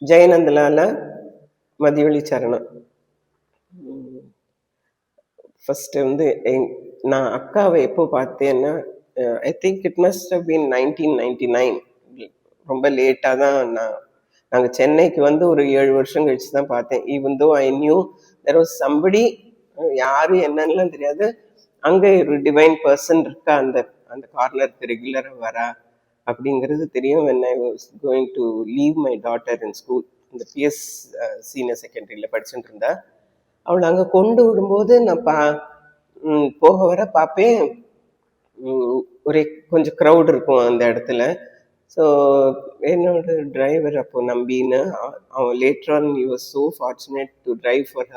ஜெயநந்தலால மதியொளி சரணம். ஃபர்ஸ்ட் வந்து நான் அக்காவை எப்போ பார்த்தேன்னா, I think it must have been 1999. ரொம்ப லேட்டாக தான் நாங்கள் சென்னைக்கு வந்து ஒரு 7 வருஷம் கழிச்சு தான் பார்த்தேன். Even though I knew there was somebody, யாரு என்னன்னுலாம் தெரியாது. அங்கே ஒரு டிவைன் பர்சன் இருக்கா அந்த அந்த கார்னருக்கு ரெகுலராக வரா அப்படிங்கிறது தெரியும். when I was going to leave my daughter in school, இந்த பிஎஸ் சீனியர் செகண்டரியில் படிச்சுட்டு இருந்தா. அவளை அங்கே கொண்டு விடும்போது நான் போக வர பார்ப்பேன், ஒரே கொஞ்சம் க்ரௌட் இருக்கும் அந்த இடத்துல. ஸோ என்னோட டிரைவர் அப்போ நம்பின்னு, அவன் later on you was so fortunate to drive for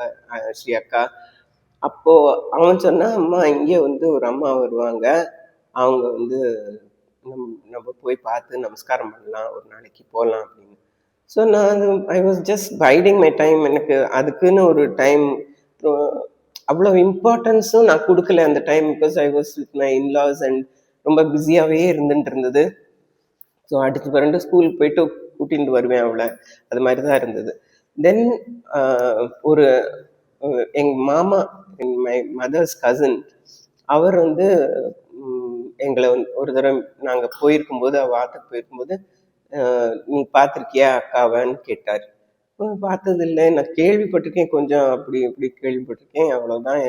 Sri அக்கா. அப்போது அவன் சொன்னான், அம்மா இங்கே வந்து ஒரு அம்மா வருவாங்க, அவங்க வந்து நம்ம போய் பார்த்து நமஸ்காரம் பண்ணலாம், ஒரு நாளைக்கு போகலாம் அப்படின்னு. ஸோ நான் ஐ was just finding my time. எனக்கு அதுக்குன்னு ஒரு டைம் அவ்வளோ இம்பார்ட்டன்ஸும் நான் கொடுக்கல அந்த time, because I was with my in-laws and ரொம்ப பிஸியாகவே இருந்துட்டு இருந்தது. ஸோ அடுத்து பிறண்டு ஸ்கூலுக்கு போயிட்டு கூட்டிகிட்டு வருவேன் அவளை, அது மாதிரி தான் இருந்தது. தென் ஒரு எங்கள் மாமா, மை மதர்ஸ் கசின், அவர் வந்து எங்களை ஒரு தடவை நாங்கள் போயிருக்கும்போது, வாத்துக்கு போயிருக்கும்போது, நீ பார்த்துருக்கியா அக்காவன்னு கேட்டார். பார்த்ததில்லை, நான் கேள்விப்பட்டிருக்கேன், கொஞ்சம் அப்படி இப்படி கேள்விப்பட்டிருக்கேன், அவ்வளோதான்,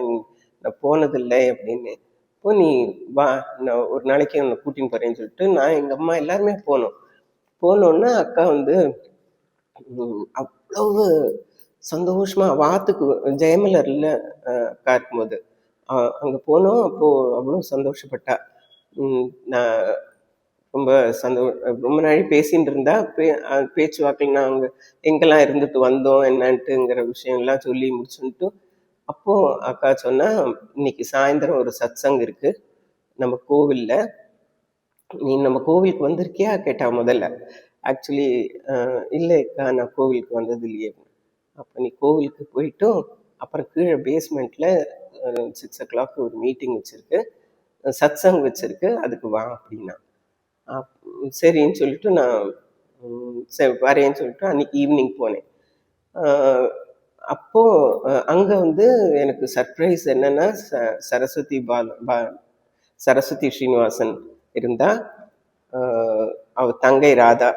நான் போனதில்லை அப்படின்னு. இப்போ நீ வா, நான் ஒரு நாளைக்கு உன்னை கூட்டின்னு போகிறேன்னு சொல்லிட்டு நான் எங்கள் அம்மா எல்லாருமே போனோன்னா அக்கா வந்து அவ்வளவு சந்தோஷமா, வாத்துக்கு ஜெயமலரில் அக்கா இருக்கும்போது அங்கே போனோம். அப்போது அவ்வளோ சந்தோஷப்பட்டா. நான் ரொம்ப ரொம்ப நாளை பேசிகிட்டு இருந்தா. பேச்சு வாக்கில் நான் அங்கே எங்கெல்லாம் இருந்துட்டு வந்தோம் என்னன்ட்டுங்கிற விஷயம்லாம் சொல்லி முடிச்சுட்டு, அப்போது அக்கா சொன்னால், இன்னைக்கு சாயந்தரம் ஒரு சத்சங் இருக்குது நம்ம கோவிலில், நீ நம்ம கோவிலுக்கு வந்திருக்கியா கேட்டா. முதல்ல ஆக்சுவலி இல்லைக்கா, நான் கோவிலுக்கு வந்தது இல்லையே. அப்போ நீ கோவிலுக்கு போயிட்டும் அப்புறம் கீழே பேஸ்மெண்ட்டில் 6 o'clock ஒரு மீட்டிங் வச்சுருக்கு, சத்சங் வச்சுருக்கு, அதுக்கு வா அப்படின்னா. சரின்னு சொல்லிட்டு நான் சரி வரேன்னு சொல்லிட்டு அன்றைக்கி ஈவினிங் போனேன். அப்போது அங்கே வந்து எனக்கு சர்ப்ரைஸ் என்னென்னா, சரஸ்வதி ஸ்ரீனிவாசன் இருந்தா, அவர் தங்கை Radha,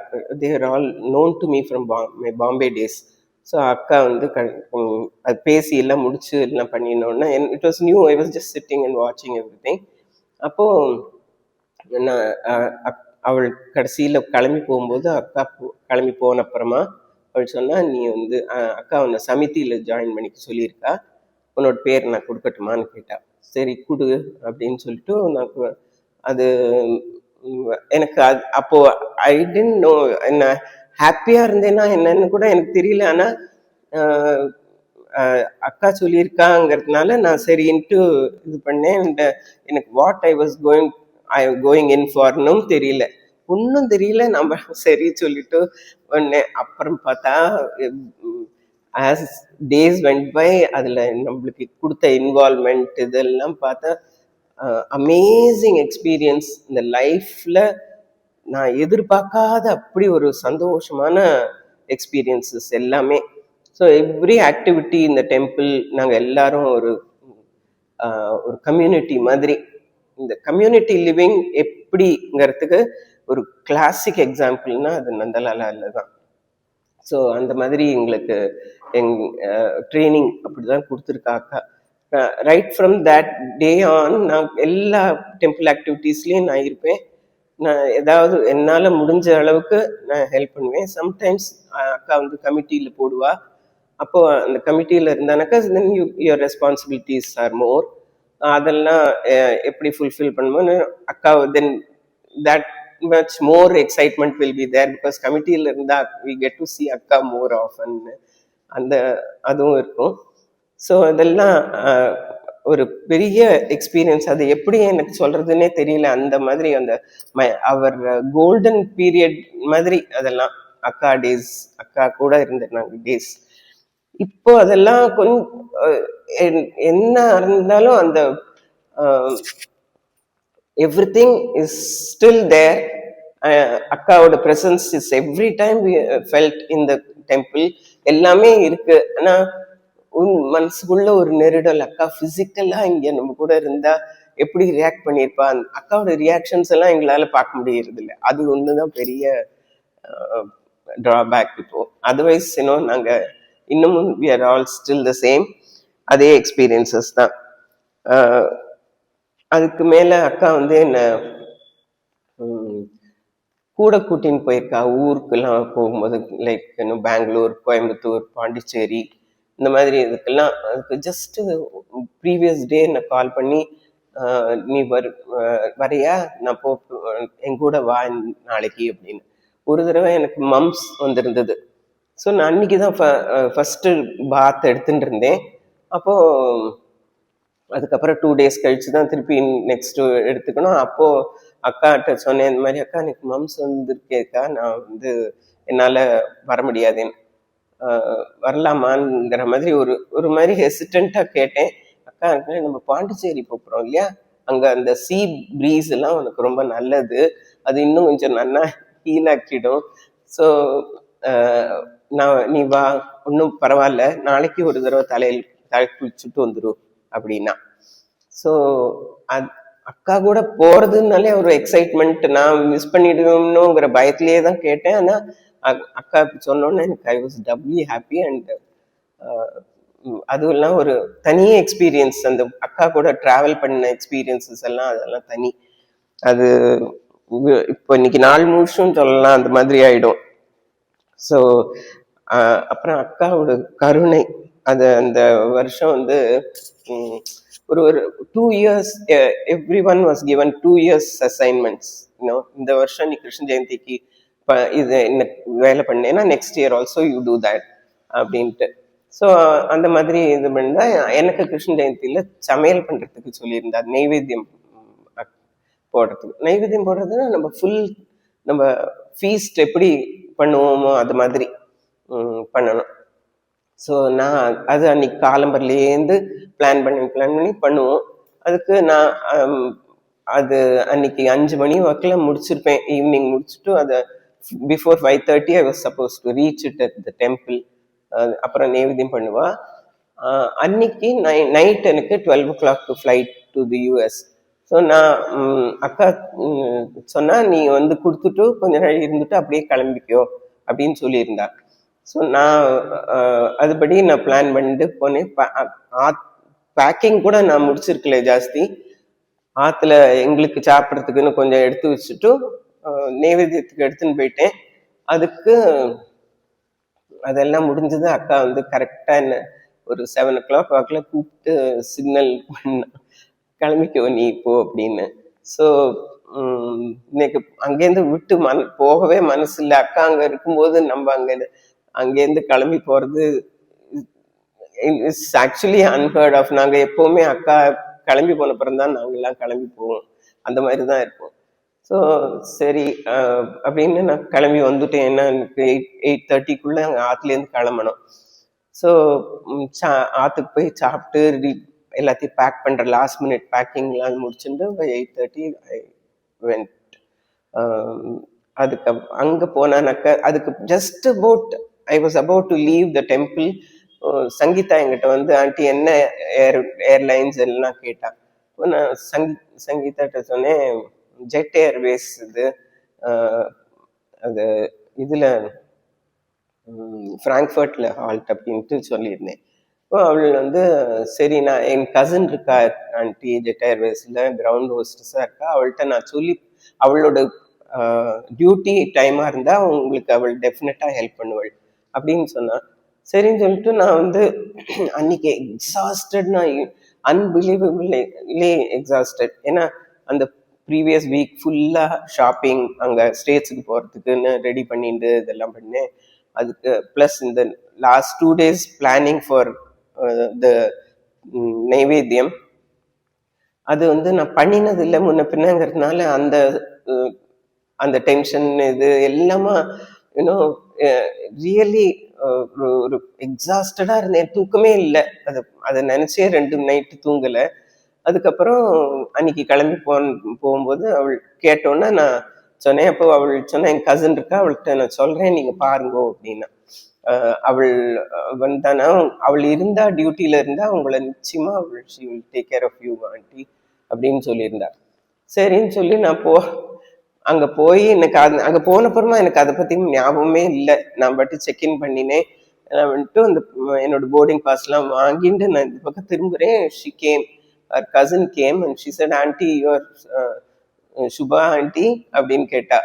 they're all known to me from my Bombay days. So அக்கா வந்து அது பேசி எல்லாம் முடிச்சு எல்லாம் பண்ணினோன்னா, it was new, I was just sitting and வாட்சிங் எவ்ரி திங். அப்போது நான் அவள் கடைசியில் கிளம்பி போகும்போது, அக்கா கிளம்பி போன அப்புறமா அவள் சொன்னால், நீ வந்து அக்கா உன்னை சமிதியில் ஜாயின் பண்ணிக்க சொல்லியிருக்கா, உன்னோட பேர் நான் கொடுக்கட்டுமான்னு கேட்டா. சரி கொடு அப்படின்னு சொல்லிட்டு நான் அது எனக்கு அப்போது ஐ டென்ட் நோ, என்ன ஹாப்பியாக இருந்தேன்னா என்னன்னு கூட எனக்கு தெரியல. ஆனால் அக்கா சொல்லியிருக்காங்கிறதுனால நான் சரின்ட்டு இது பண்ணேன். எனக்கு what I was going in ஃபார்னும் தெரியல, ஒன்றும் தெரியல. நம்ம சரி சொல்லிட்டு ஒன்று. அப்புறம் பார்த்தா ஆஸ் டேஸ் வெண்ட் பை, அதில் நம்மளுக்கு கொடுத்த இன்வால்மெண்ட் இதெல்லாம் பார்த்தா அமேசிங் எக்ஸ்பீரியன்ஸ். இந்த லைஃப்பில் நான் எதிர்பார்க்காத அப்படி ஒரு சந்தோஷமான எக்ஸ்பீரியன்ஸஸ் எல்லாமே. ஸோ எவ்ரி ஆக்டிவிட்டி இந்த டெம்பிள், நாங்கள் எல்லாரும் ஒரு கம்யூனிட்டி மாதிரி. இந்த கம்யூனிட்டி லிவிங் எப்படிங்கிறதுக்கு ஒரு கிளாசிக் எக்ஸாம்பிள்னா அது நந்தலாலால தான். ஸோ அந்த மாதிரி எங்களுக்கு ட்ரைனிங் அப்படி தான் கொடுத்துருக்காக்கா. Right from that day on நான் எல்லா டெம்பிள் ஆக்டிவிட்டீஸ்லேயும் நான் இருப்பேன். நான் ஏதாவது என்னால் முடிஞ்ச அளவுக்கு நான் ஹெல்ப் பண்ணுவேன். சம்டைம்ஸ் அக்கா வந்து கமிட்டியில் போடுவா. அப்போது அந்த கமிட்டியில் இருந்தானாக்கா தென் யுவர் ரெஸ்பான்சிபிலிட்டிஸ் ஆர் மோர். அதெல்லாம் எப்படி ஃபுல்ஃபில் பண்ணுவோன்னு அக்கா, தென் that much more excitement will be there because கமிட்டியில் இருந்தால் we get to see அக்கா more often. அந்த அதுவும் இருக்கும். ஸோ அதெல்லாம் ஒரு பெரிய எக்ஸ்பீரியன்ஸ். அது எப்படி எனக்கு சொல்கிறதுனே தெரியல. அந்த மாதிரி அந்த அவர் கோல்டன் பீரியட் மாதிரி அதெல்லாம் அக்கா டேஸ், அக்கா கூட இருந்த நாங்கள் டேஸ். இப்போ அதெல்லாம் கொஞ்சம் என்ன இருந்தாலும் அந்த everything is still there. அக்காவோட presence is every time we felt in the temple எல்லாமே இருக்கு. ஆனா உன் மனசுக்குள்ள ஒரு நெருடல், அக்கா பிசிக்கலா இங்க நம்ம கூட இருந்தா எப்படி ரியாக்ட் பண்ணியிருப்பா, அக்காவோட ரியாக்ஷன்ஸ் எல்லாம் எங்களால பார்க்க முடியறது இல்லை. அது ஒண்ணுதான் பெரிய டிராபேக் இப்போ. அதர்வைஸ் நாங்க இன்னமும் we are all still the same. அதே எக்ஸ்பீரியன்சஸ் தான். அஹ் அதுக்கு மேல அக்கா வந்து என்ன உம், கூட கூட்டின்னு போயிருக்கா ஊருக்கெல்லாம் போகும்போது. லைக் பெங்களூர், கோயம்புத்தூர், பாண்டிச்சேரி இந்த மாதிரி இதுக்கெல்லாம். அதுக்கு ஜஸ்ட் ப்ரீவியஸ் டே நான் கால் பண்ணி நீ வரையா, நான் என் கூட வா நாளைக்கு அப்படின்னு. ஒரு தடவை எனக்கு மம்ஸ் வந்திருந்தது. ஸோ நான் அன்னைக்கு தான் ஃபர்ஸ்ட் பாத் எடுத்துட்டு இருந்தேன். அப்போ அதுக்கப்புறம் 2 days கழிச்சு தான் திருப்பி நெக்ஸ்ட் எடுத்துக்கணும். அப்போ அக்காட்ட சொன்னேன், இந்த மாதிரி அக்கா எனக்கு மம்ஸ் வந்துருக்கேக்கா, நான் வந்து என்னால வர முடியாதுன்னு. வரலாமாங்கிற மாதிரி ஒரு ஒரு மாதிரி ஹெசிடண்டா கேட்டேன். அக்கா நம்ம பாண்டிச்சேரி போறோம் இல்லையா, அங்க அந்த சீ ப்ரீஸ் எல்லாம் உனக்கு ரொம்ப நல்லது, அது இன்னும் கொஞ்சம் நல்லா ஹீல் ஆக்கிடும். ஸோ நீ வா, ஒன்றும் பரவாயில்ல, நாளைக்கு ஒரு தடவை தலை குளிச்சுட்டு வந்துடும் அப்படின்னா. ஸோ அக்கா கூட போறதுனாலே ஒரு எக்ஸைட்மெண்ட், நான் மிஸ் பண்ணிடுவோம்னுங்கிற பயத்திலேயே தான் கேட்டேன். ஆனா அக்கா சொன்னோன்னு எனக்கு ஐ வாஸ் டபுள்லி ஹாப்பி. அண்ட் அதுவும் எல்லாம் ஒரு தனியே எக்ஸ்பீரியன்ஸ். அந்த அக்கா கூட டிராவல் பண்ண எக்ஸ்பீரியன்சஸ் எல்லாம் அதெல்லாம் தனி. அது இப்போ இன்னைக்கு நாள் முழுசும் சொல்லலாம், அந்த மாதிரி ஆயிடும். ஸோ அப்புறம் அக்காவோட கருணை, அது அந்த வருஷம் வந்து ஒரு ஒரு 2 years every one was given 2 years assignments. இந்த வருஷம் நீ கிருஷ்ண ஜெயந்திக்கு இது என்ன வேலை பண்ணேன்னா next year also you do that அப்படின்ட்டு. ஸோ அந்த மாதிரி இது பண்ணா எனக்கு கிருஷ்ண ஜெயந்தியில சமையல் பண்றதுக்கு சொல்லியிருந்தா, நெய்வேத்தியம் போடுறதுக்கு. நைவேத்தியம் போடுறதுன்னா நம்ம ஃபுல் நம்ம ஃபீஸ்ட் எப்படி பண்ணுவோமோ அது மாதிரி பண்ணணும். ஸோ நான் அது அன்னைக்கு காலம்பர்லேருந்து பிளான் பண்ணி பண்ணுவோம். அதுக்கு நான் அது அன்னைக்கு 5 மணி வாக்கில் முடிச்சிருப்பேன். ஈவினிங் முடிச்சுட்டு அதை before 5:30 I was suppose to reach it at the temple. அப்புறம் நைவேத்தியம் பண்ணுவா. அன்னைக்கு நைட் எனக்கு 12 o'clock flight to the US. So நான் அக்கா சொன்னா, நீ வந்து கொடுத்துட்டு கொஞ்ச நாள் இருந்துட்டு அப்படியே கிளம்பிக்கோ அப்படின்னு சொல்லியிருந்தா. ஸோ நான் அதுபடி நான் பிளான் பண்ணிட்டு போனேன். பேக்கிங் கூட நான் முடிச்சிருக்கல ஜாஸ்தி. ஆற்றுல எங்களுக்கு சாப்பிட்றதுக்குன்னு கொஞ்சம் எடுத்து வச்சுட்டு நைவேத்தியத்துக்கு எடுத்துன்னு போயிட்டேன். அதுக்கு அதெல்லாம் முடிஞ்சது. அக்கா வந்து கரெக்டாக என்ன ஒரு 7 o'clock வாக்கில் கூப்பிட்டு சிக்னல் பண்ண, கிளம்பிக்கோ நீ இப்போ அப்படின்னு. ஸோ இன்னைக்கு அங்கேருந்து விட்டு போகவே மனசு இல்லை. அக்கா அங்கே இருக்கும்போது நம்ம அங்கேருந்து கிளம்பி போகிறது இட்ஸ் ஆக்சுவலி அன்ஹர்ட் ஆஃப். நாங்கள் எப்போவுமே அக்கா கிளம்பி போன பிறந்தான் நாங்கள்லாம் கிளம்பி போவோம், அந்த மாதிரி தான் இருப்போம். ஸோ சரி அப்படின்னு நான் கிளம்பி வந்துட்டேன். ஏன்னா எனக்கு 8:30க்குள்ளே அங்கே ஆற்றுலேருந்து கிளம்பணும். ஸோ ஆற்றுக்கு போய் சாப்பிட்டு எல்லாத்தையும் பேக் பண்ணுற லாஸ்ட் மினிட் பேக்கிங்லாம் முடிச்சுட்டு 8:30 ஐ வென்ட். அதுக்கு அங்கே போனானாக்க அதுக்கு just about I was about to leave the temple. Sangeetha என்கிட்ட வந்து, ஆண்டி என்ன ஏர்லைன்ஸ் எல்லாம் கேட்டா. நான் சங்கீதாட்ட சொன்னேன், ஜெட் ஏர்வேஸ் இது அது இதில் ஃப்ராங்க்ஃபர்ட்ல ஹால்ட் அப்படின்ட்டு சொல்லியிருந்தேன். அவள் வந்து சரி, நான் என் கசின் இருக்கா ஆண்டி ஜெட் ஏர்வேஸில் கிரவுண்ட் ஹோஸ்டஸாக இருக்கா, அவள்கிட்ட நான் சொல்லி அவளோட டியூட்டி டைமாக இருந்தால் உங்களுக்கு அவள் டெஃபினட்டாக ஹெல்ப் பண்ணுவாள் அப்படின்னு சொன்னான். சரின்னு சொல்லிட்டு நான் வந்து அன்னைக்கு எக்ஸாஸ்டட், நான் அன்பிலீவபிள்லி எக்ஸாஸ்டட். ஏன்னா அந்த ப்ரீவியஸ் வீக் ஃபுல்லாக ஷாப்பிங், அங்கே ஸ்டேட்ஸுக்கு போகிறதுக்குன்னு ரெடி பண்ணிட்டு இதெல்லாம் பண்ணேன். அதுக்கு ப்ளஸ் இந்த last 2 days planning for the நைவேத்தியம். அது வந்து நான் பண்ணினது இல்லை முன்ன பின்னங்கிறதுனால அந்த அந்த டென்ஷன் இது எல்லாமா ரியலி ஒரு எக்ஸாஸ்டடா இருந்தேன். தூக்கமே இல்லை. அதை நினைச்சே 2 நைட்டு தூங்கலை. அதுக்கப்புறம் அன்னைக்கு கிளம்பி போகும்போது அவள் கேட்டோன்னா நான் சொன்னேன். அப்போ அவள் சொன்ன, என் கசின் இருக்கா, அவள்கிட்ட நான் சொல்றேன், நீங்க பாருங்க அப்படின்னா. அவள் வந்தானா, அவள் இருந்தா டியூட்டில இருந்தா அவங்கள நிச்சயமா அவள் she will take care of you auntie அப்படின்னு சொல்லியிருந்தா. சரின்னு சொல்லி நான் அங்க போய் எனக்கு அங்க போன அப்புறமா எனக்கு அதை பத்தி ஞாபகமே இல்லை. நான் பாட்டு செக்இன் பண்ணினேன். நான் வந்துட்டு அந்த என்னோட போர்டிங் பாஸ் எல்லாம் வாங்கிட்டு நான் இந்த பக்கம் திரும்புறேன். ஷி கேம், அவர் cousin came and she said aunty your Subha aunty அப்படின்னு கேட்டா.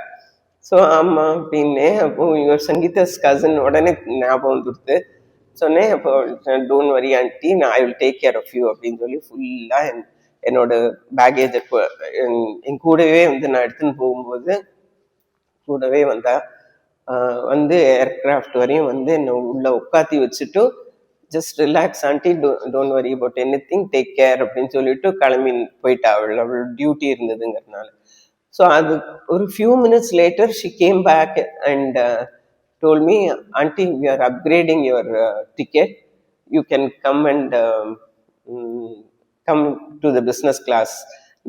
ஸோ ஆமா அப்படின்னேன். அப்போ யுவர் சங்கீதாஸ் கசின் உடனே ஞாபகம் கொடுத்து சொன்னேன். அப்போ டோன்ட் வரி ஆண்டி, நான் I will take care of you அப்படின்னு சொல்லி ஃபுல்லா என்னோட பேகேஜை என் கூடவே வந்து நான் எடுத்துன்னு போகும்போது கூடவே வந்தா. வந்து ஏர்கிராஃப்ட் வரையும் வந்து என்னை உள்ள உட்காத்தி வச்சுட்டு just relax aunty, don't worry about any thing, take care அப்படின்னு சொல்லிட்டு கிளம்பி போயிட்டா. அவள் டியூட்டி இருந்ததுங்கிறதுனால. ஸோ அது ஒரு few minutes later she came back and told me, auntie, we are upgrading your ticket, you can come and come to the business class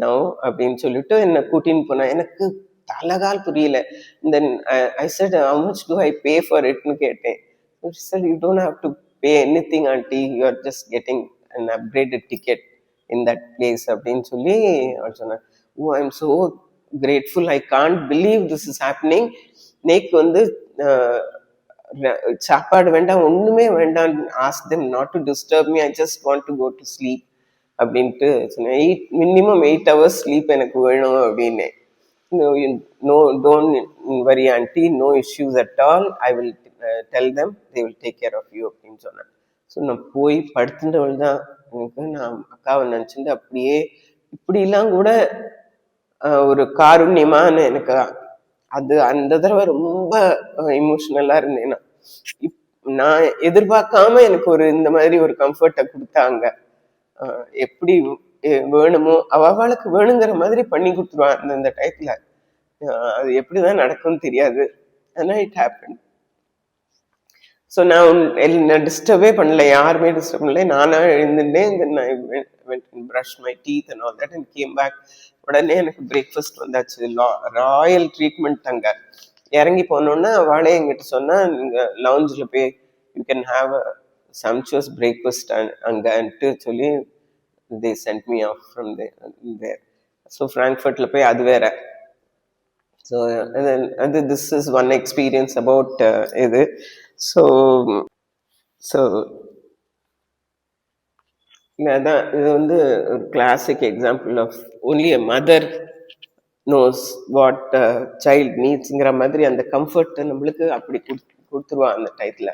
now அப்படின்னு சொல்லிட்டு என்னை கூட்டின்னு போனா. எனக்கு தலகால் புரியல. Then I said, how much do I pay for itன்னு கேட்டேன். she said, you don't have to pay anything auntie, you are just getting an upgraded ticket in that place அப்படின்னு சொல்லி அவள் சொன்னான். oh, I am so grateful, I can't believe this is happening. நேக்கு வந்து சாப்பாடு வேண்டாம், ஒண்ணுமே வேண்டாம், ask them not to disturb me, I just want to go to sleep அப்படின்ட்டு சொன்னேன். மினிமம் 8 hours ஸ்லீப் எனக்கு வேணும் அப்படின்னு. No, don't worry auntie, no issues at all, I will tell them, they will take care of you அப்படின்னு சொன்னேன். So நான் போய் படுத்துட்டவள் தான். எனக்கு நான் அக்காவை நினச்சிட்டு அப்படியே இப்படிலாம் கூட ஒரு காருண்யமான எனக்கு அது அந்த தடவை ரொம்ப இமோஷனலா இருந்தேன். நான் எதிர்பார்க்காம எனக்கு ஒரு இந்த மாதிரி ஒரு கம்ஃபர்ட்டை கொடுத்தாங்க. எப்படி வேணுமோ அவளுக்கு வேணுங்கிற மாதிரி பண்ணி கொடுத்துருவான் அந்த டயத்துல. அது எப்படிதான் நடக்கும்னு தெரியாது. ஆனா இட் ஹேப்பன். ஸோ நான் என்ன டிஸ்டர்பே பண்ணல, யாருமே டிஸ்டர்ப் பண்ணல. நானா எழுந்துட்டேன். Then I went and brush my teeth and all that and came back. உடனே எனக்கு பிரேக்ஃபாஸ்ட் வந்தாச்சு. Royal treatment. அங்க இறங்கி போனோன்னா அவளே எங்கிட்ட சொன்னா, நீங்க லவுஞ்சில் போய் you can have a sumptuous breakfast அங்கன்ட்டு சொல்லி they sent me off from there. So ஃப்ராங்க்ஃபர்ட்ல போய் அது வேற. ஸோ அது this is one experience about இது. ஸோ அதான் இது வந்து ஒரு classic example of only a mother knows what child நீட்ஸ்ங்கிற மாதிரி அந்த கம்ஃபர்ட் நம்மளுக்கு அப்படி கொடுத்துருவா அந்த டயத்துல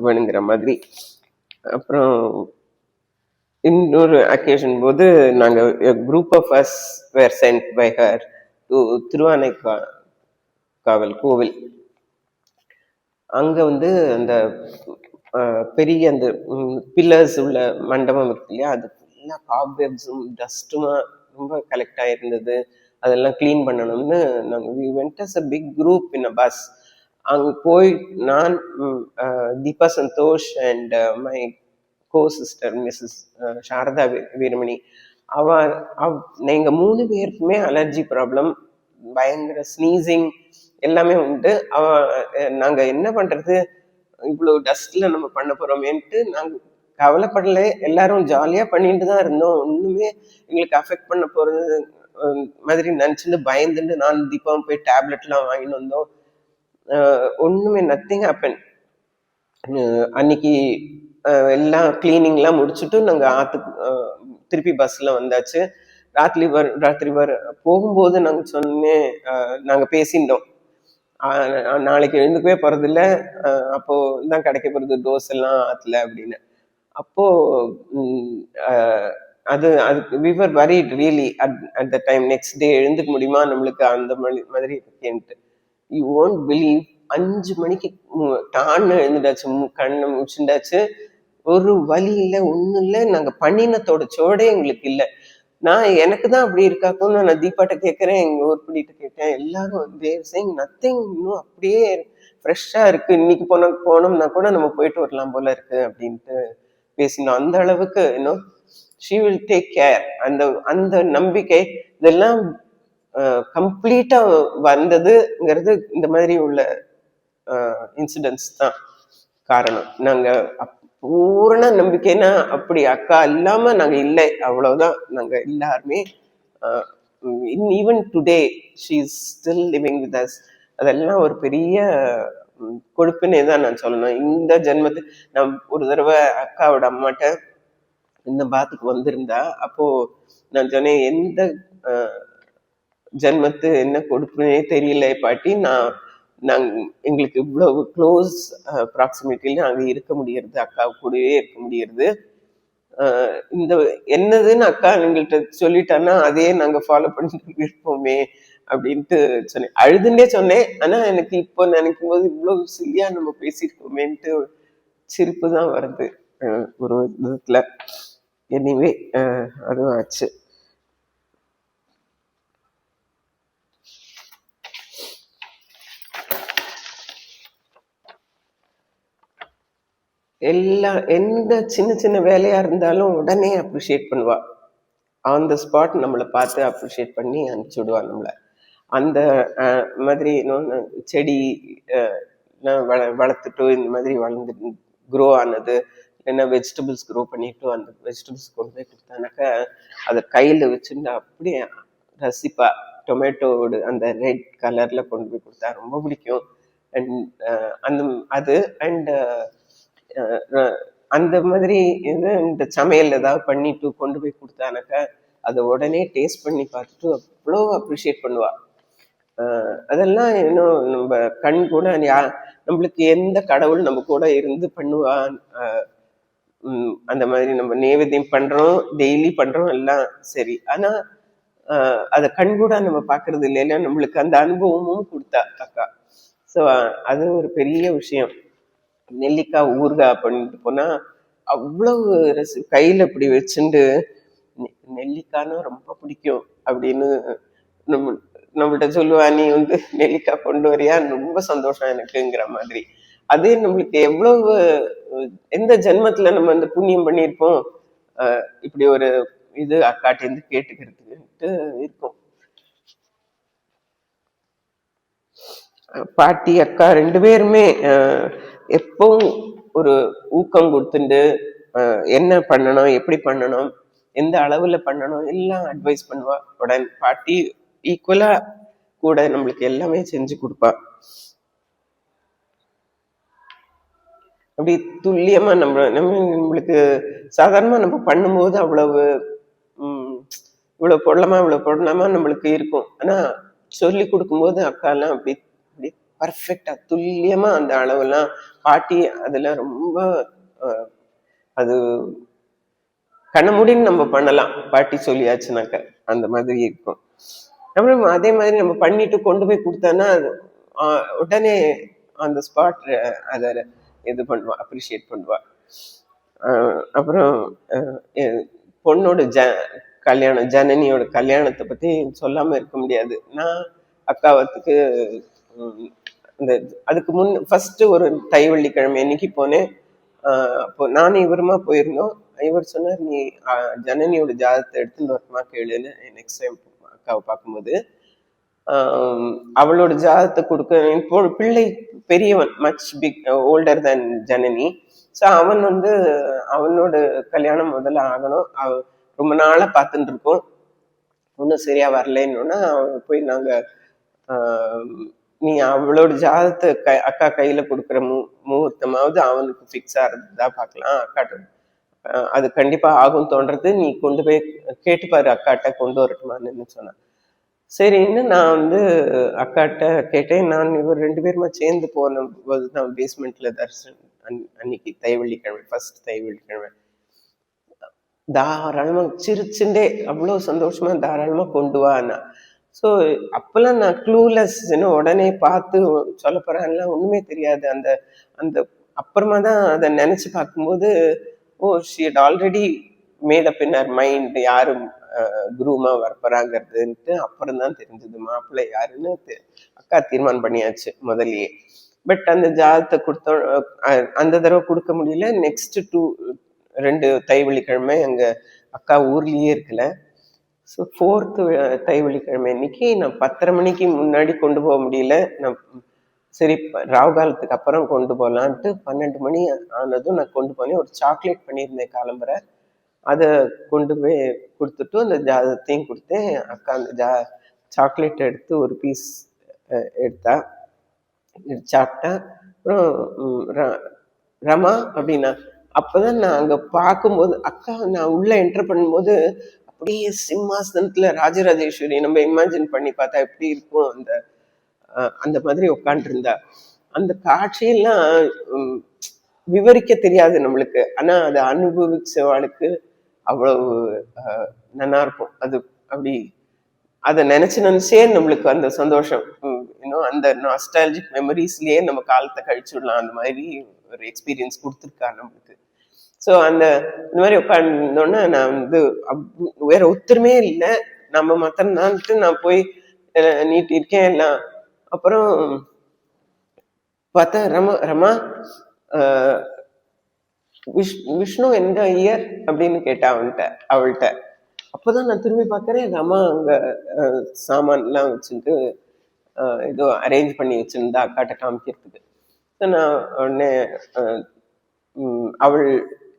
வேணுங்கிற மாதிரி. அப்புறம் இன்னொரு அக்கேஷன் போது நாங்கள் group of us were sent by her to Thiruvanaikaval கோவில். அங்க வந்து அந்த பெரிய அந்த பில்லர்ஸ் உள்ள மண்டபம் இருக்கு இல்லையா, அது ஃபுல்லா காப்வெப்ஸும் டஸ்ட்டுமா ரொம்ப கலெக்ட் ஆயிருந்தது. அதெல்லாம் கிளீன் பண்ணணும்னு நாங்கள் we went as a big group in a bus. அங்கே போய் நான், Deepa Santhosh and my co sister Mrs Sharada Veeramani, எங்க 3 பேருக்குமே அலர்ஜி ப்ராப்ளம், பயங்கர ஸ்னீசிங் எல்லாமே உண்டு. நாங்க என்ன பண்றது, இவ்வளவு டஸ்ட்ல நம்ம பண்ண போறோமேன்ட்டு நாங்க கவலைப்படல. எல்லாரும் ஜாலியா பண்ணிட்டு தான் இருந்தோம். ஒண்ணுமே எங்களுக்கு அஃபெக்ட் பண்ண போறது மாதிரி நினைச்சுட்டு பயந்துட்டு நான் தீபாவும் போய் டேப்லெட் எல்லாம் வாங்கிட்டு வந்தோம். ஒண்ணுமே நத்திங் ஹேப்பன். அன்னைக்கு எல்லாம் கிளீனிங் எல்லாம் முடிச்சுட்டு நாங்க திருப்பி பஸ்ல வந்தாச்சு. ராத்திரி போகும்போது நாங்க சொன்னேன், நாங்க பேசிட்டோம், நாளைக்கு எழுந்துக்கவே போறதில்ல, அப்போ தான் கிடைக்க போறது தோசை எல்லாம் ஆத்துல அப்படின்னு. அப்போ அதுக்கு we were worried really at the time. Next day எழுந்துக்க முடியுமா நம்மளுக்கு அந்த மாதிரி இருக்கேன்ட்டு. யூ won't believe, 5 மணிக்கு டான்னு எழுந்துட்டாச்சு, கண்ணை முடிச்சுட்டாச்சு. ஒரு வலி இல்லை, ஒண்ணும் இல்லை. நாங்க பண்ணினத்தோட சோடே எங்களுக்கு இல்லை. எனக்கு தான் அப்படி இருக்காக்குன்னு நான் தீபாட்ட கேட்கறேன், எங்க ஊர்படிட்டு கேட்டேன். எல்லாரும் சேயிங் நத்திங், இன்னும் அப்படியே ஃப்ரெஷ்ஷா இருக்கு, இன்னைக்கு போனோம்னா கூட நம்ம போயிட்டு வரலாம் போல இருக்கு அப்படின்ட்டு பேசினோம். அந்த அளவுக்கு இன்னும் she will take care. அந்த நம்பிக்கை இதெல்லாம் கம்ப்ளீட்டா வந்ததுங்கிறது இந்த மாதிரி உள்ள இன்சிடென்ட்ஸ் தான். காரணம். நாங்க பூரண நம்பிக்கைன்னா அப்படி அக்கா இல்லாம நாங்க இல்லை, அவ்வளவுதான். நாங்க எல்லாருமே even today she is still living with us. அதெல்லாம் ஒரு பெரிய கொழுப்புனே தான் நான் சொல்லணும். இந்த ஜென்மத்து நான் ஒரு தடவை அக்காவோட அம்மாட்ட இந்த பாத்துக்கு வந்திருந்தா, அப்போ நான் சொன்னேன், எந்த ஜென்மத்து என்ன கொடுப்புனே தெரியல பாட்டி, நாங்க எங்களுக்கு இவ்வளவு க்ளோஸ் ப்ராக்சிமிட்டில நாங்க இருக்க முடியறது, அக்கா கூடவே இருக்க முடியறது. இந்த என்னதுன்னு அக்கா எங்கள்கிட்ட சொல்லிட்டான்னா அதையே நாங்க ஃபாலோ பண்ணிட்டு இருப்போமே அப்படின்ட்டு சொன்னேன். அழுதுண்டே சொன்னேன். ஆனா எனக்கு இப்போ நினைக்கும் போது இவ்வளவு சில்லியா நம்ம பேசியிருக்கோமேன்ட்டு சிரிப்பு தான் வருது ஒரு விதத்துல. எனிவே அதுவும் ஆச்சு. எந்த சின்ன சின்ன வேலையா இருந்தாலும் உடனே அப்ரிஷியேட் பண்ணுவா. ஆன் த ஸ்பாட் நம்மளை பார்த்து அப்ரிஷியேட் பண்ணி அனுப்பிச்சு விடுவா நம்மளை. அந்த மாதிரி இன்னொன்று செடி வளர்த்துட்டு இந்த மாதிரி வளர்ந்து க்ரோ ஆனது, இல்லைன்னா வெஜிடபிள்ஸ் க்ரோ பண்ணிட்டு அந்த வெஜிடபிள்ஸ் கொண்டு போய் கொடுத்தானாக்கா அதை கையில் வச்சுட்டு அப்படியே ரசிப்பா. டொமேட்டோடு அந்த ரெட் கலர்ல கொண்டு போய் கொடுத்தா ரொம்ப பிடிக்கும். அண்ட் அந்த அது அண்ட் அந்த மாதிரி இது இந்த சமையல் ஏதாவது பண்ணிட்டு கொண்டு போய் கொடுத்தானாக்கா அதை உடனே டேஸ்ட் பண்ணி பார்த்துட்டு அவ்வளோ அப்ரிஷியேட் பண்ணுவா. அதெல்லாம் இன்னும் நம்ம கண் கூட நம்மளுக்கு எந்த கடவுள் நம்ம கூட இருந்து பண்ணுவா. அந்த மாதிரி நம்ம நேவேத்தியம் பண்றோம், டெய்லி பண்றோம் எல்லாம் சரி. ஆனா அதை கண் கூட நம்ம பாக்குறது இல்லைன்னா நம்மளுக்கு அந்த அனுபவமும் கொடுத்தா அக்கா. ஸோ அது ஒரு பெரிய விஷயம். நெல்லிக்காய் ஊறுகாய் பண்ணிட்டு போனா அவ்வளவு கையில இப்படி வச்சுட்டு நெல்லிக்காய்னா ரொம்ப பிடிக்கும் அப்படின்னு நம்மள்கிட்ட சொல்லுவா. நீ வந்து நெல்லிக்காய் கொண்டு வரியா, ரொம்ப சந்தோஷம் எனக்குங்கிற மாதிரி. அதே நம்மளுக்கு எவ்வளவு எந்த ஜென்மத்துல நம்ம அந்த புண்ணியம் பண்ணியிருப்போம் இப்படி ஒரு இது அக்காட்டேந்து கேட்டுக்கிறதுக்கு இருக்கும். பாட்டி அக்கா ரெண்டு பேருமே எப்பவும் ஒரு ஊக்கம் கொடுத்துட்டு என்ன பண்ணணும், எப்படி பண்ணணும், எந்த அளவுல பண்ணணும் எல்லாம் அட்வைஸ் பண்ணுவா. உடனே பாட்டி ஈக்குவலா கூட நம்மளுக்கு எல்லாமே செஞ்சு கொடுப்பா. அப்படி துல்லியமா நம்மளுக்கு சாதாரணமா நம்ம பண்ணும்போது அவ்வளவு இவ்வளவு பொடலமா நம்மளுக்கு இருக்கும். ஆனா சொல்லி கொடுக்கும்போது அக்காலாம் அப்படி அப்படி பர்ஃபெக்டா துல்லியமா அந்த அளவெல்லாம் பாட்டி அதுல ரொம்ப அது கண்ணமுடின்னு நம்ம பண்ணலாம் பாட்டி சொல்லியாச்சுனாக்க அந்த மாதிரி இருக்கும். அப்புறம் அதே மாதிரி நம்ம பண்ணிட்டு கொண்டு போய் கொடுத்தோன்னா உடனே அந்த ஸ்பாட் அதை இது பண்ணுவா, அப்ரிஷியேட் பண்ணுவா. அப்புறம் பொண்ணோட கல்யாணம், ஜனனியோட கல்யாணத்தை பத்தி சொல்லாம இருக்க முடியாது. நான் அக்காவத்துக்கு இந்த அதுக்கு ஃபர்ஸ்ட் ஒரு தை வெள்ளிக்கிழமை அன்னைக்கு போனேன். அப்போ நானும் இவருமா போயிருந்தோம். இவர் சொன்னார், நீ ஜனனியோட ஜாதகத்தை எடுத்துட்டு வரமா கேளுன்னு. நெக்ஸ்ட் டைம் அக்காவை பார்க்கும்போது அவளோட ஜாதகத்தை கொடுக்க, இப்போ பிள்ளை பெரியவன், மச் பிக் ஓல்டர் தென் ஜனனி. ஸோ அவன் வந்து அவனோட கல்யாணம் முதல்ல ஆகணும். ரொம்ப நாளா பார்த்துட்டு இருக்கோம், ஒன்றும் சரியா வரலன்னா அவன் போய் நாங்க நீ அவளோட ஜாதகத்தை அக்கா கையில கொடுக்குற முகூர்த்தமாவது அவனுக்கு ஃபிக்ஸ் ஆகிறதா பார்க்கலாம், அக்காட்ட அது கண்டிப்பா ஆகும் தோன்றது, நீ கொண்டு போய் கேட்டுப்பாரு அக்காட்ட கொண்டு வரட்டுமான்னு சொன்னான். சரின்னு நான் வந்து அக்காட்ட கேட்டேன். நான் இவர் ரெண்டு பேருமா சேர்ந்து போன போதுதான் பேஸ்மெண்ட்ல தரிசனம் அன்னைக்கு தை வெள்ளிக்கிழமை, ஃபர்ஸ்ட் தை வெள்ளிக்கிழமை. தாராளமா சிரிச்சுண்டே அவ்வளவு சந்தோஷமா தாராளமா கொண்டு வான்னா. ஸோ அப்பெல்லாம் நான் க்ளூலெஸ், உடனே பார்த்து சொல்ல போறான்லாம் ஒண்ணுமே தெரியாது. அந்த அந்த அப்புறமா தான் அதை நினைச்சு பார்க்கும்போது, oh she had already made up in her mind யாரும் குருமா வரப்போறாங்கிறதுன்ட்டு அப்புறம் தான் தெரிஞ்சது மாப்பிள்ளை யாருன்னு அக்கா தீர்மானம் பண்ணியாச்சு முதல்லயே. பட் அந்த ஜாதகத்தை கொடுத்தோம், அந்த தடவை கொடுக்க முடியல. நெக்ஸ்ட் 2 தை வெள்ளிக்கிழமை எங்க அக்கா ஊர்லயே இருக்கல. ஸோ 4th தை வெள்ளிக்கிழமை அன்னைக்கு நான் 10:30 மணிக்கு முன்னாடி கொண்டு போக முடியல. நான் சரி ராவு காலத்துக்கு அப்புறம் கொண்டு போகலான்ட்டு 12 மணி ஆனதும் நான் கொண்டு போனேன். ஒரு சாக்லேட் பண்ணியிருந்தேன் காலம்பரை. அதை கொண்டு போய் கொடுத்துட்டு அந்த ஜாதகத்தையும் கொடுத்தேன். அக்கா அந்த சாக்லேட் எடுத்து ஒரு பீஸ் எடுத்தா, சாப்பிட்டா. அப்புறம் ரமா அப்படின்னா, அப்பதான் நான் அங்க பார்க்கும்போது அக்கா நான் உள்ள என்டர் பண்ணும்போது அப்படியே சிம்மாசனத்துல ராஜராஜேஸ்வரி நம்ம இமேஜின் பண்ணி பார்த்தா எப்படி இருக்கும் அந்த அந்த மாதிரி உட்காந்துருந்தா. அந்த காட்சியெல்லாம் உம், விவரிக்க தெரியாது நம்மளுக்கு. ஆனா அதை அனுபவிச்சவளுக்கு அவ்வளவு நல்லா இருக்கும் அது. அப்படி அதை நினைச்சே நம்மளுக்கு அந்த சந்தோஷம், இன்னும் அந்த நாஸ்டாலஜிக் மெமரிஸ்லயே நம்ம காலத்தை கழிச்சுடலாம். அந்த மாதிரி ஒரு எக்ஸ்பீரியன்ஸ் கொடுத்துருக்கா நம்மளுக்கு. ஸோ இந்த மாதிரி உட்காந்துருந்தோன்னா நான் வேற ஒத்துருமே இல்லை, நம்ம மத்தனான்ட்டு நான் போய் நீட்டிருக்கேன் எல்லாம். அப்புறம் பார்த்தா ரமா விஷ்ணு எந்த இயர் அப்படின்னு கேட்டா அவள்கிட்ட. அப்பதான் நான் திரும்பி பார்க்கறேன், ரமா அங்க சாமான் எல்லாம் வச்சுட்டு ஏதோ அரேஞ்ச் பண்ணி வச்சிருந்தா அக்காட்ட காமிக்கிறதுக்கு. நான் உடனே அவள்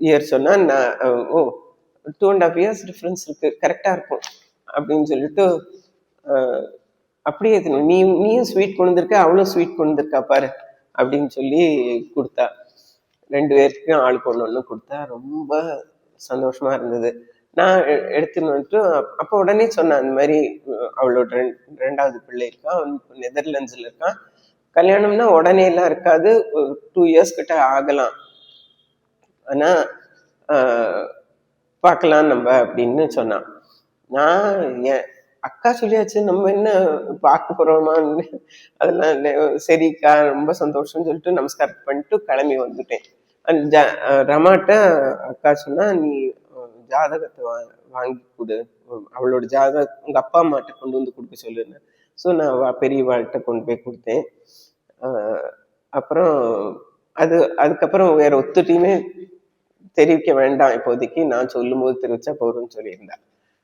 இயர் சொன்னா, நான் ஓ 2.5 years டிஃபரன்ஸ் இருக்கு, கரெக்டா இருக்கும் அப்படின்னு சொல்லிட்டு அப்படியே நீயும் ஸ்வீட் கொண்டு வந்திருக்க, அவளும் ஸ்வீட் கொண்டு வந்திருக்கா பாரு அப்படின்னு சொல்லி கொடுத்தா. 2 பேருக்கும் ஆளுக்கு ஒண்ணு கொடுத்தா. ரொம்ப சந்தோஷமா இருந்தது. நான் எடுத்துன்னு வந்துட்டு அப்போ உடனே சொன்னேன், அந்த மாதிரி அவளோட 2வது பிள்ளை இருக்கான், அவன் நெதர்லாண்ட்ஸ்ல இருக்கான். கல்யாணம்னா உடனே எல்லாம் இருக்காது, ஒரு 2 years கிட்ட ஆகலாம், ஆனா பார்க்கலாம் நம்ம அப்படின்னு சொன்னான். நான் என் அக்கா சொல்லியாச்சு, நம்ம என்ன பார்க்க போறோமான்னு அதெல்லாம் சரிக்கா ரொம்ப சந்தோஷம்னு சொல்லிட்டு நமஸ்காரம் பண்ணிட்டு கிளம்பி வந்துட்டேன். அந்த ரமாட்ட அக்கா சொன்னா, நீ ஜாதகத்தை வாங்கி கொடு, அவளோட ஜாதகம் உங்க அப்பா அம்மாட்ட கொண்டு வந்து கொடுக்க சொல்லுன்னு. ஸோ நான் பெரியவாள்கிட்ட கொண்டு போய் கொடுத்தேன். அப்புறம் அதுக்கப்புறம் வேற ஒத்துட்டையுமே தெரிவிக்க வேண்டாம் இப்போதைக்கு, நான் சொல்லும் போது தெரிவிச்சா போறோம்னு சொல்லியிருந்தேன்.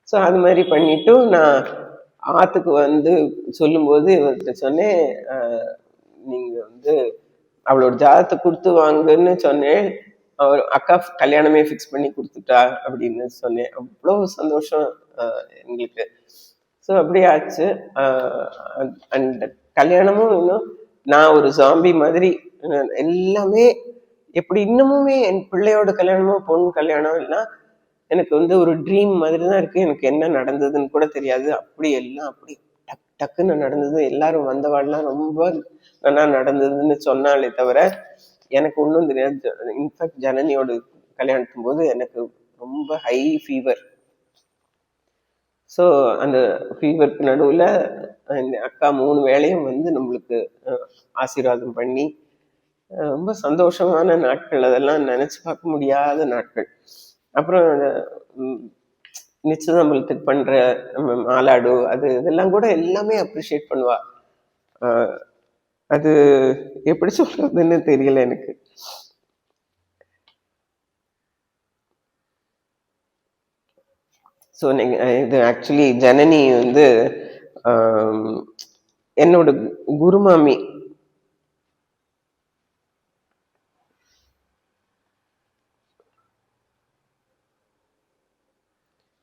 ஸோ அது மாதிரி பண்ணிட்டு நான் ஆத்துக்கு வந்து சொல்லும்போது இவர்கிட்ட சொன்னேன், நீங்க அவளோட ஜாதகத்தை கொடுத்து வாங்குன்னு சொன்னேன். அவர் அக்கா கல்யாணமே ஃபிக்ஸ் பண்ணி கொடுத்துட்டா அப்படின்னு சொன்னேன். அவ்வளவு சந்தோஷம் எங்களுக்கு. ஸோ அப்படி ஆச்சு. அண்ட் கல்யாணமும் இன்னும் நான் ஒரு ஜாம்பி மாதிரி எல்லாமே எப்படி இன்னமுமே என் பிள்ளையோட கல்யாணமும் பொண்ணு கல்யாணம் எல்லாம் எனக்கு ஒரு ட்ரீம் மாதிரி தான் இருக்கு. எனக்கு என்ன நடந்ததுன்னு கூட தெரியாது. அப்படி எல்லாம் அப்படி டக்குன்னு நடந்தது. எல்லாரும் வந்தவாள்லாம் ரொம்ப நல்லா நடந்ததுன்னு சொன்னாலே தவிர எனக்கு ஒன்றும் தெரியாது. இன்ஃபேக்ட் ஜனனியோட கல்யாணத்தும் போது எனக்கு ரொம்ப ஹை ஃபீவர். ஸோ அந்த ஃபீவருக்கு நடுவில் இந்த அக்கா 3 வேளையும் நம்மளுக்கு ஆசீர்வாதம் பண்ணி ரொம்ப சந்தோஷமான நாட்கள். அதெல்லாம் நினைச்சு பார்க்க முடியாத நாட்கள். அப்புறம் நிச்சயதார்த்தத்துக்கு பண்ற மாலாடு இதெல்லாம் கூட எல்லாமே அப்ரிஷியேட் பண்ணுவா. அது எப்படி சொல்றதுன்னு தெரியல எனக்கு. ஸோ இது ஆக்சுவலி ஜனனி என்னோட குருமாமி.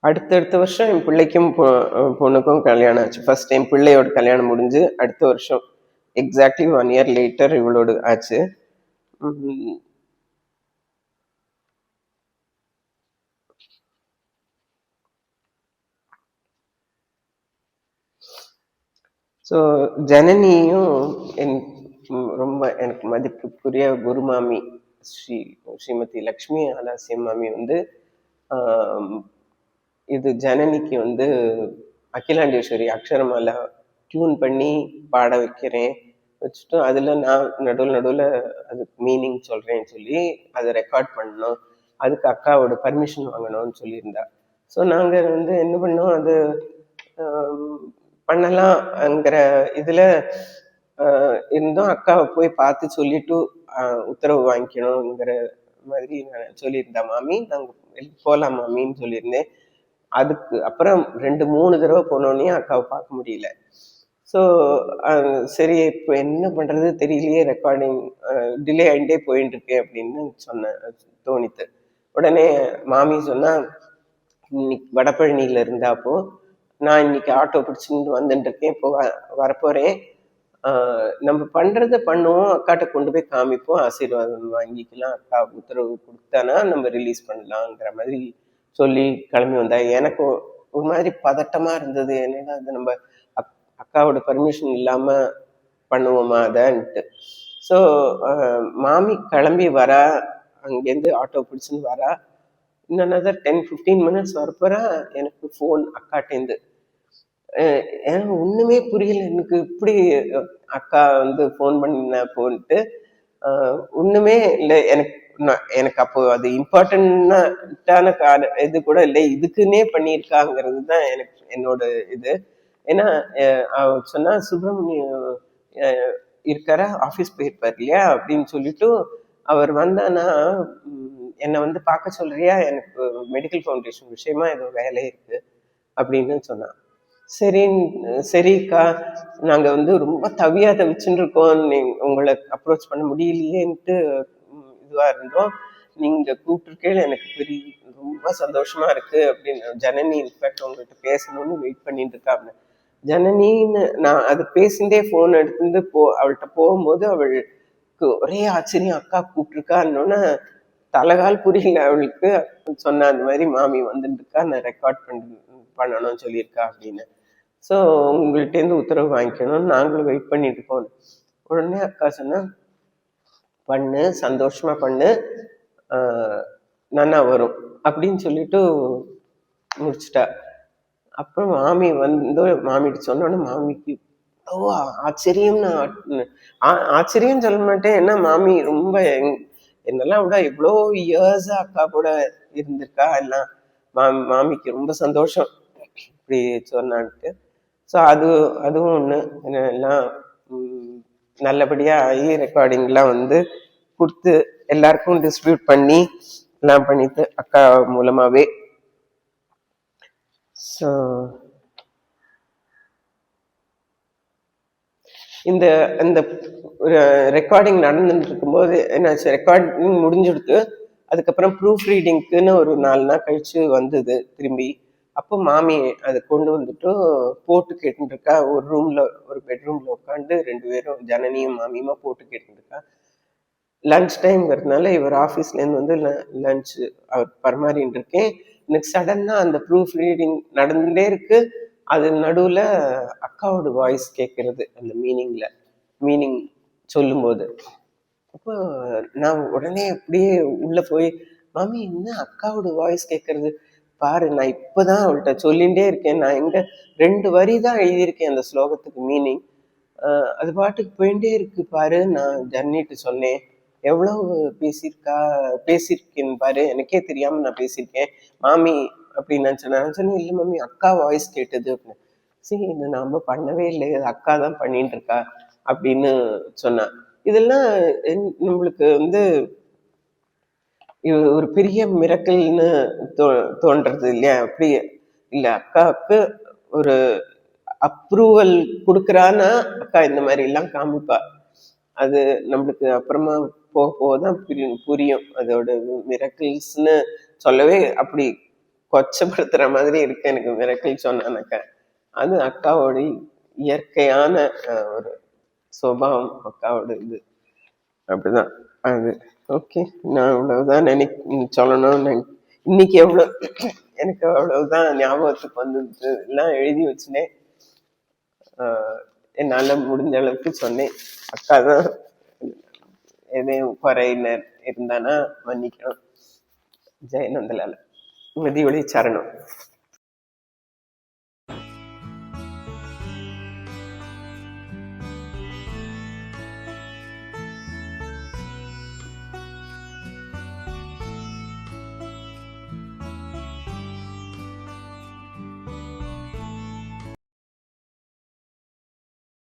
அடுத்த வருஷம் என் பிள்ளைக்கும் பொண்ணுக்கும் கல்யாணம் ஆச்சு. ஃபர்ஸ்ட் என் பிள்ளையோட கல்யாணம் முடிஞ்சு அடுத்த வருஷம் எக்ஸாக்ட்லி 1 year லேட்டர் இவளோட ஆச்சு. ஸோ ஜனனியும் ரொம்ப எனக்கு மதிப்புக்குரிய குருமாமி ஸ்ரீமதி லக்ஷ்மி ஆலாசியம் மாமி இது ஜனனிக்கு அகிலாண்டேஸ்வரி அக்ஷரமாலா டியூன் பண்ணி பாட வைக்கிறேன் வச்சுட்டு அதில் நான் நடுவில் அதுக்கு மீனிங் சொல்கிறேன்னு சொல்லி அதை ரெக்கார்ட் பண்ணணும். அதுக்கு அக்காவோட பர்மிஷன் வாங்கணும்னு சொல்லியிருந்தா. ஸோ நாங்கள் என்ன பண்ணோம், அது பண்ணலாம்ங்கிற இதில் இருந்தோம். அக்காவை போய் பார்த்து சொல்லிட்டு உத்தரவு வாங்கிக்கணுங்கிற மாதிரி நான் சொல்லியிருந்தா மாமி. நாங்கள் போகலாம் மாமின்னு சொல்லியிருந்தேன். அதுக்கு அப்புறம் 2-3 தடவை போனோடனே அக்காவை பார்க்க முடியல. ஸோ சரி இப்போ என்ன பண்றது தெரியலையே, ரெக்கார்டிங் டிலே ஆகிட்டே போயிட்டு இருக்கேன் அப்படின்னு சொன்னேன். தோணித்து. உடனே மாமி சொன்னா, இன்னைக்கு வடபழனியில இருந்தாப்போ நான் இன்னைக்கு ஆட்டோ பிடிச்சிட்டு வந்துட்டு இருக்கேன், இப்போ வரப்போறேன். நம்ம பண்றத பண்ணுவோம், அக்காட்ட கொண்டு போய் காமிப்போம், ஆசீர்வாதம் வாங்கிக்கலாம், அக்கா உத்தரவு கொடுத்தானா நம்ம ரிலீஸ் பண்ணலாங்கிற மாதிரி சொல்லி கிளம்பி வந்தா. எனக்கு ஒரு மாதிரி பதட்டமா இருந்தது. என்னன்னா அது நம்ம அக்காவோட பர்மிஷன் இல்லாம பண்ணுவோமா அதன்ட்டு. ஸோ மாமி கிளம்பி வரா, அங்கேருந்து ஆட்டோ பிடிச்சுன்னு வரா. இன்னும் 10-15 மினிட்ஸ் வரப்போறா, எனக்கு ஃபோன் அக்காட்டேந்து. எனக்கு ஒண்ணுமே புரியல. எனக்கு இப்படி அக்கா வந்து ஃபோன் பண்ண போன்ட்டு ஒண்ணுமே இல்லை எனக்கு. எனக்கு அப்போ அது இம்பார்ட்டன்டான இது கூட இல்லை, இதுக்குன்னே பண்ணியிருக்காங்கிறது தான் எனக்கு என்னோட இது. ஏன்னா அவ சொன்னா, சுப்பிரமணியம் இருக்காரா, ஆஃபீஸ் போயிருப்பார் இல்லையா அப்படின்னு சொல்லிட்டு அவர் வந்தானா என்னை வந்து பார்க்க சொல்றியா, எனக்கு மெடிக்கல் ஃபவுண்டேஷன் விஷயமா ஏதோ வேலை இருக்கு அப்படின்னு சொன்னான். சரிக்கா, நாங்க வந்து ரொம்ப தவியா தவிச்சுட்டு இருக்கோம், உங்களை அப்ரோச் பண்ண முடியலையேன்ட்டு இதுவா இருந்தோம். நீங்க கூப்பிட்டுருக்கேன், எனக்கு பெரிய ரொம்ப சந்தோஷமா இருக்கு அப்படின்னு. ஜனனி இன்ஃபேக்ட் உங்கள்கிட்ட பேசணும்னு வெயிட் பண்ணிட்டு இருக்கா அப்படின்னு. ஜனனின்னு நான் அது பேசிண்டே போன் எடுத்துட்டு அவள்கிட்ட போகும்போது அவளுக்கு ஒரே ஆச்சரியம், அக்கா கூப்பிட்டுருக்கான்னொன்னு தலைகால் புரியல அவளுக்கு. சொன்ன அந்த மாதிரி மாமி வந்துட்டு இருக்கா, நான் ரெக்கார்ட் பண்ணணும்னு சொல்லியிருக்கா அப்படின்னு. ஸோ உங்கள்கிட்டேருந்து உத்தரவு வாங்கிக்கணும்னு நாங்களும் வெயிட் பண்ணிட்டு இருக்கோம். உடனே அக்கா சொன்னா, பண்ணு, சந்தோஷமா பண்ணு, நல்லா வரும் அப்படின்னு சொல்லிட்டு முடிச்சுட்டா. அப்புறம் மாமி வந்து மாமிட்டு சொன்னோன்னு மாமிக்கு ஆச்சரியம்னு ஆச்சரியம் சொல்ல மாட்டேன். ஏன்னா மாமி ரொம்ப என்னெல்லாம் விட எவ்வளோ இயர்ஸா அக்கா கூட இருந்திருக்கா எல்லாம். மாமிக்கு ரொம்ப சந்தோஷம் இப்படி சொன்னான்ட்டு. ஸோ அதுவும் ஒன்று. எல்லாம் நல்லபடியா ஆகி ரெக்கார்டிங்லாம் வந்து கொடுத்து எல்லாருக்கும் டிஸ்ட்ரிபியூட் பண்ணி எல்லாம் பண்ணிட்டு அக்கா மூலமாவே. ஸோ இந்த இந்த ரெக்கார்டிங் நடந்துட்டு இருக்கும்போது என்னாச்சு, ரெக்கார்டிங் முடிஞ்சுடுத்து. அதுக்கப்புறம் ப்ரூஃப் ரீடிங்க்குன்னு ஒரு 4 நாள் கழிச்சு வந்தது திரும்பி. அப்போ மாமி அதை கொண்டு வந்துட்டு போட்டு கேட்டுட்டு இருக்கா. ஒரு ரூம்ல, ஒரு பெட்ரூம்ல உட்காந்து 2 பேரும் ஜனனியும் மாமியுமா போட்டு கேட்டுட்டு இருக்கா. லன்ச் டைம்ங்கிறதுனால இவர் ஆஃபீஸ்லேருந்து வந்து லன்ச் அவர் பரிமாறின்னு இருக்கேன். எனக்கு சடனா அந்த ப்ரூஃப் ரீடிங் நடந்துட்டே இருக்கு. அது நடுவுல அக்காவோட வாய்ஸ் கேட்கறது, அந்த மீனிங் சொல்லும்போது. அப்போ நான் உடனே அப்படியே உள்ள போய், மாமி என்ன அக்காவோட வாய்ஸ் கேட்கறது பாரு, நான் இப்பதான் அவள்கிட்ட சொல்லிகிட்டே இருக்கேன், நான் எங்க 2 வரி தான் எழுதியிருக்கேன் அந்த ஸ்லோகத்துக்கு மீனிங், அது பாட்டுக்கு போயிட்டே இருக்கு பாரு. நான் ஜர்னிட்டு சொன்னேன், எவ்வளவு பேசியிருக்கேன்னு பாரு, எனக்கே தெரியாம நான் பேசியிருக்கேன் மாமி அப்படின்னு நினைச்சேன். இல்லை மாமி, அக்கா வாய்ஸ் கேட்டது அப்படின்னு. சரி, இது நாம பண்ணவே இல்லை, அது அக்கா தான் பண்ணிட்டு இருக்கா அப்படின்னு சொன்னா. இதெல்லாம் நம்மளுக்கு வந்து ஒரு பெரிய மிரக்கல்னு தோன்றது இல்லையா? அப்படி இல்ல, அக்காவுக்கு ஒரு அப்ரூவல் கொடுக்கறான்னா அக்கா இந்த மாதிரி எல்லாம் காமிப்பா. அது நம்மளுக்கு அப்புறமா போக போகதான் புரியும் அதோட மிரக்கிள்ஸ்னு. சொல்லவே அப்படி கொச்சப்படுத்துற மாதிரி இருக்கு எனக்கு மிரக்கிள் சொன்னானாக்கா. அது அக்காவோட இயற்கையான ஒரு சுபாவம், அக்காவோட இது அப்படிதான் அது. ஓகே, நான் அவ்வளவுதான் சொல்லணும். இன்னைக்கு எனக்கு அவ்வளவுதான் ஞாபகத்துக்கு வந்தது, எல்லாம் எழுதி வச்சுனேன். என்னால முடிஞ்ச அளவுக்கு சொன்னேன். அக்கா தான் எதையும் குறையினர் இருந்தானா மன்னிக்கணும். ஜெயநந்தலால். மதியொளி சரணம்.